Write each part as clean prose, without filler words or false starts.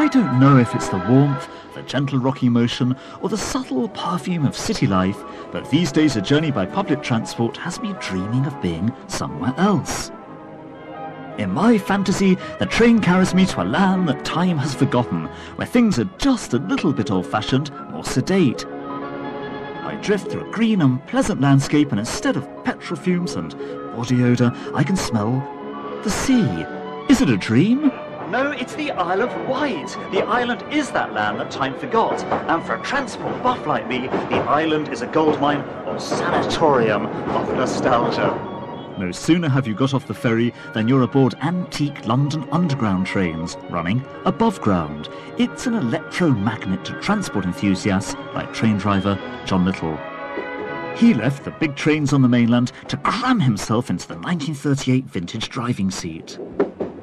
I don't know if it's the warmth, the gentle rocking motion, or the subtle perfume of city life, but these days a journey by public transport has me dreaming of being somewhere else. In my fantasy, the train carries me to a land that time has forgotten, where things are just a little bit old-fashioned or sedate. I drift through a green and pleasant landscape, and instead of petrol fumes and body odour, I can smell the sea. Is it a dream? No, it's the Isle of Wight. The island is that land that time forgot. And for a transport buff like me, the island is a goldmine or sanatorium of nostalgia. No sooner have you got off the ferry than you're aboard antique London Underground trains running above ground. It's an electromagnet to transport enthusiasts like train driver John Little. He left the big trains on the mainland to cram himself into the 1938 vintage driving seat.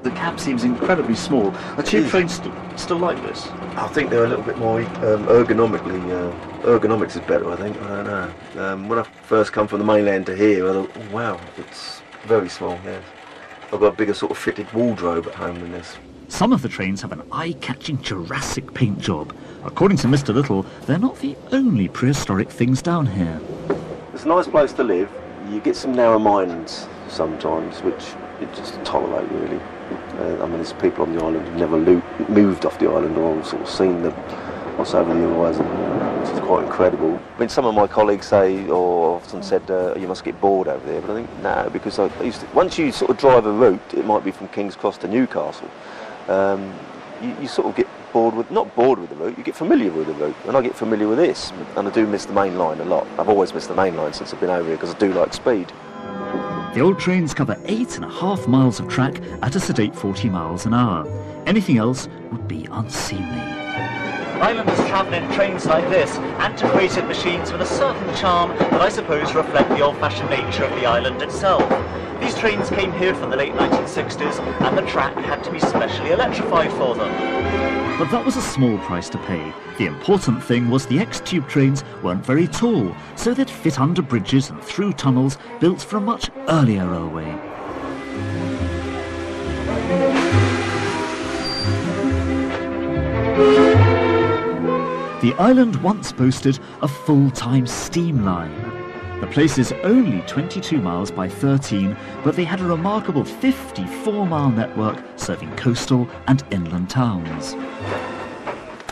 The cab seems incredibly small. Are tube trains still like this? I think they're a little bit more ergonomically. Ergonomics is better, I think. I don't know. When I first come from the mainland to here, I thought, oh, wow, it's very small. Yeah, I've got a bigger sort of fitted wardrobe at home than this. Some of the trains have an eye-catching Jurassic paint job. According to Mr. Little, they're not the only prehistoric things down here. It's a nice place to live. You get some narrow minds sometimes, which you just tolerate, really. I mean, there's people on the island who've never moved off the island or sort of seen what's over the horizon, which is quite incredible. I mean, some of my colleagues say, or often said, you must get bored over there, but I think no, because once you sort of drive a route, it might be from King's Cross to Newcastle, you sort of get not bored with the route, you get familiar with the route, and I get familiar with this, and I do miss the main line a lot. I've always missed the main line since I've been over here because I do like speed. The old trains cover 8.5 miles of track at a sedate 40 miles an hour. Anything else would be unseemly. Islanders travel in trains like this, antiquated machines with a certain charm that I suppose reflect the old-fashioned nature of the island itself. These trains came here from the late 1960s, and the track had to be specially electrified for them. But that was a small price to pay. The important thing was the ex-tube trains weren't very tall, so they'd fit under bridges and through tunnels built for a much earlier railway. The island once boasted a full-time steam line. The place is only 22 miles by 13, but they had a remarkable 54-mile network serving coastal and inland towns.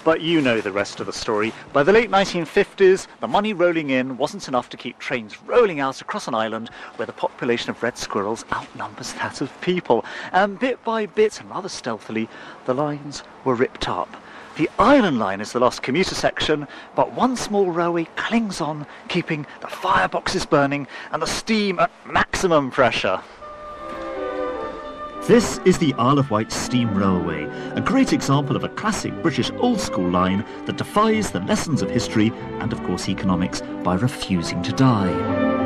But you know the rest of the story. By the late 1950s, the money rolling in wasn't enough to keep trains rolling out across an island where the population of red squirrels outnumbers that of people. And bit by bit, and rather stealthily, the lines were ripped up. The Island Line is the lost commuter section, but one small railway clings on, keeping the fireboxes burning and the steam at maximum pressure. This is the Isle of Wight Steam Railway, a great example of a classic British old-school line that defies the lessons of history and, of course, economics by refusing to die.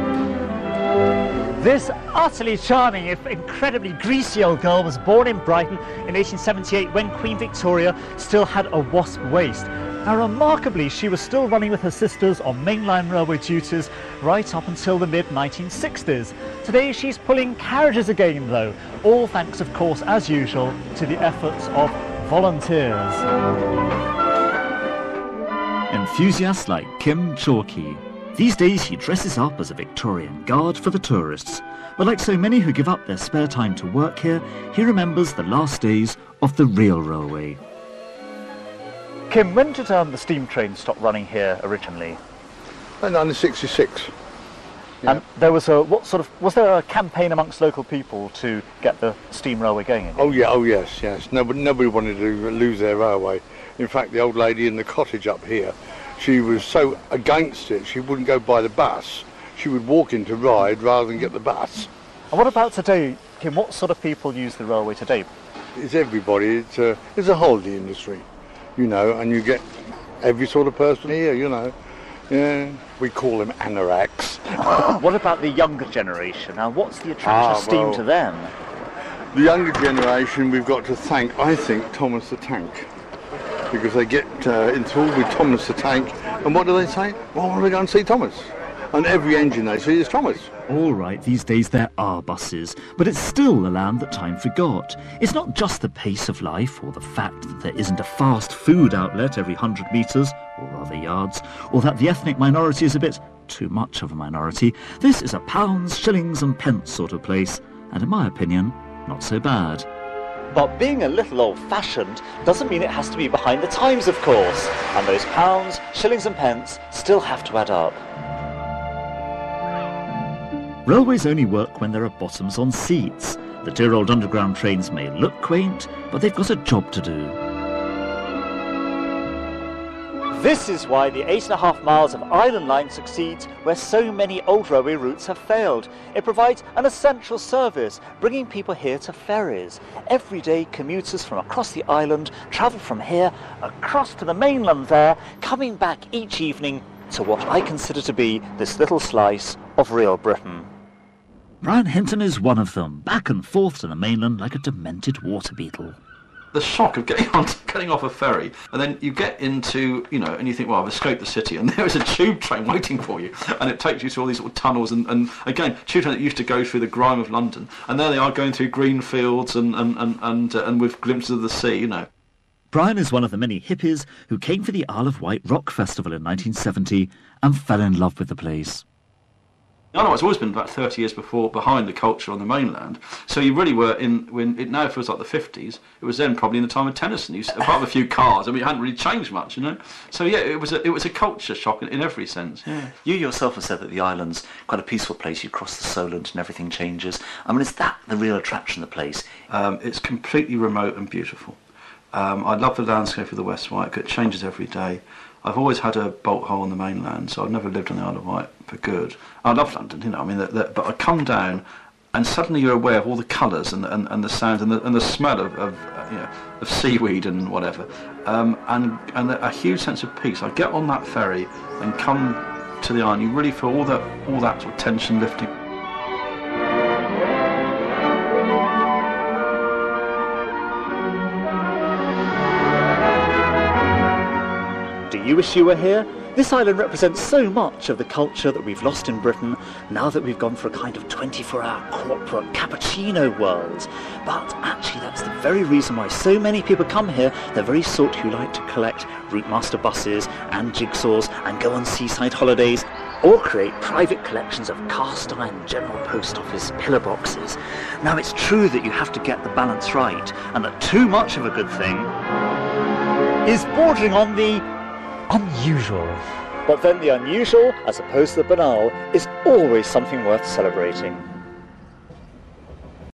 This utterly charming, if incredibly greasy old girl was born in Brighton in 1878 when Queen Victoria still had a wasp waist. Now, remarkably, she was still running with her sisters on mainline railway duties right up until the mid-1960s. Today she's pulling carriages again, though, all thanks, of course, as usual, to the efforts of volunteers. Enthusiasts like Kim Chalky. These days he dresses up as a Victorian guard for the tourists. But like so many who give up their spare time to work here, he remembers the last days of the real railway. Kim, when did the steam train stop running here originally? In 1966. Yeah. And there was was there a campaign amongst local people to get the steam railway going again? Oh yes. Nobody wanted to lose their railway. In fact, the old lady in the cottage up here, she was so against it, she wouldn't go by the bus. She would walk in to ride rather than get the bus. And what about today, Kim? What sort of people use the railway today? It's everybody. It's a holiday industry, you know, and you get every sort of person here, you know. Yeah, we call them anoraks. What about the younger generation? Now, what's the attraction of steam to them? The younger generation, we've got to thank, I think, Thomas the Tank. Because they get enthralled with Thomas the Tank, and what do they say? Well, we're going to see Thomas. And every engine they see is Thomas. All right, these days there are buses, but it's still the land that time forgot. It's not just the pace of life or the fact that there isn't a fast food outlet every 100 metres, or rather yards, or that the ethnic minority is a bit too much of a minority. This is a pounds, shillings and pence sort of place, and in my opinion, not so bad. But being a little old-fashioned doesn't mean it has to be behind the times, of course, and those pounds, shillings and pence still have to add up. Railways only work when there are bottoms on seats. The dear old underground trains may look quaint, but they've got a job to do. This is why the 8.5 miles of Island Line succeeds where so many old railway routes have failed. It provides an essential service, bringing people here to ferries. Everyday commuters from across the island travel from here across to the mainland there, coming back each evening to what I consider to be this little slice of real Britain. Brian Hinton is one of them, back and forth to the mainland like a demented water beetle. The shock of getting off a ferry, and then you get into, and you think, well, I've escaped the city, and there is a tube train waiting for you, and it takes you through all these little tunnels, and again, tube train that used to go through the grime of London, and there they are going through green fields and with glimpses of the sea, Brian is one of the many hippies who came for the Isle of Wight Rock Festival in 1970 and fell in love with the place. It's always been about 30 years behind the culture on the mainland. So you really were when it now feels like the 50s. It was then probably in the time of Tennyson. Apart from a few cars, it hadn't really changed much, So yeah, it was a culture shock in every sense. Yeah. You yourself have said that the island's quite a peaceful place. You cross the Solent and everything changes. Is that the real attraction of the place? It's completely remote and beautiful. I love the landscape of the West Wight. It changes every day. I've always had a bolt hole on the mainland, so I've never lived on the Isle of Wight for good. I love London, but I come down, and suddenly you're aware of all the colours and the sounds and the smell of seaweed and whatever, and a huge sense of peace. I get on that ferry and come to the island. You really feel all that sort of tension lifting. Do you wish you were here? This island represents so much of the culture that we've lost in Britain now that we've gone for a kind of 24-hour corporate cappuccino world. But actually that's the very reason why so many people come here, the very sort who like to collect Route Master buses and jigsaws and go on seaside holidays, or create private collections of cast iron General Post Office pillar boxes. Now it's true that you have to get the balance right, and that too much of a good thing is bordering on the unusual. But then the unusual, as opposed to the banal, is always something worth celebrating.